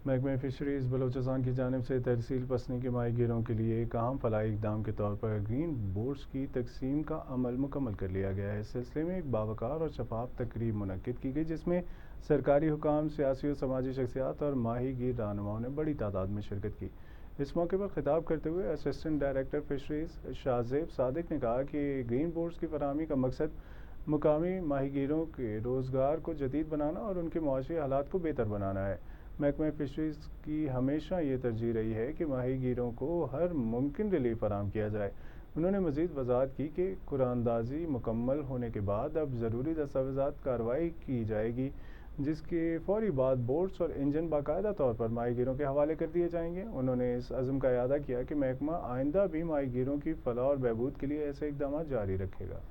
महकमे फ़िशरीज़ बलूचिस्तान की जानिब से तहसील पसनी के माहीगीरों के लिए एक अहम फलाही इक़दाम के तौर पर ग्रीन बोर्ड्स की तकसीम का अमल मुकम्मल कर लिया गया है। इस सिलसिले में एक बावकार और शफाफ तकरीब मुनक्किद की गई, जिसमें सरकारी हुकाम, सियासी और समाजी शख्सियात और माहीगीर रहनुमाओं ने बड़ी तादाद में शिरकत की। इस मौके पर खिताब करते हुए असिस्टेंट डायरेक्टर फ़िशरीज़ शाहज़ेब सादिक ने कहा कि ग्रीन बोर्ड्स की फरहमी का मकसद मुकामी माहीगीरों के रोज़गार को जदीद बनाना और उनके मुआशी हालात को बेहतर बनाना है। महकमे फ़िशरीज़ की हमेशा ये तरजीह रही है कि माहीगीरों को हर मुमकिन रिलीफ फराहम किया जाए। उन्होंने मज़ीद वज़ाहत की कि कुरानंदाज़ी मुकम्मल होने के बाद अब ज़रूरी दस्तावेज़ात कार्रवाई की जाएगी, जिसके फ़ौरी बाद बोट्स और इंजन बाकायदा तौर पर माहीगीरों के हवाले कर दिए जाएंगे। उन्होंने इस अज़्म का इआदा किया कि महकमा आइंदा भी माहीगीरों की फ़लाह और बहबूद के लिए ऐसे इक़दाम जारी रखेगा।